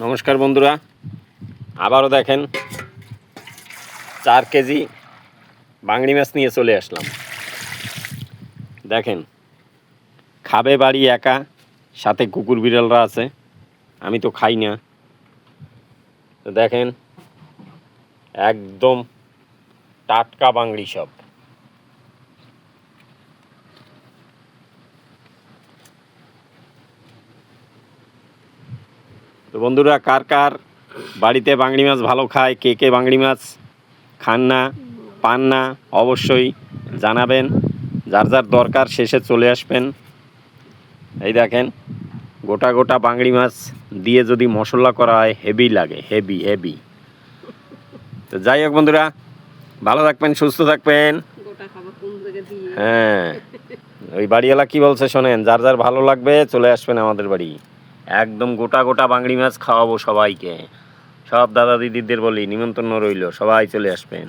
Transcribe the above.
নমস্কার বন্ধুরা, আবারও দেখেন 4 কেজি বাংড়ি মাছ নিয়ে চলে আসলাম। দেখেন, খাবে বাড়ি একা, সাথে কুকুর বিড়ালরা আছে, আমি তো খাই না। তো দেখেন, একদম টাটকা বাংড়ি সব। তো বন্ধুরা, কার কার বাড়িতে বাংড়ি মাছ ভালো খায়, কে কে বাংড়ি মাছ খান না, পান না, অবশ্যই জানাবেন। যার যার দরকার শেষে চলে আসবেন। এই দেখেন, গোটা গোটা বাংড়ি মাছ দিয়ে যদি মশলা করা হয়, হেভি লাগে, হেভি হেভি। তো যাই হোক বন্ধুরা, ভালো থাকবেন, সুস্থ থাকবেন। হ্যাঁ, ওই বাড়িওয়ালা কি বলছে শোনেন, যার যার ভালো লাগবে চলে আসবেন আমাদের বাড়ি। একদম গোটা গোটা বাংড়ি মাছ খাওয়াবো সবাইকে। সব দাদা দিদিদের বলি নিমন্ত্রণ রইল, সবাই চলে আসবেন।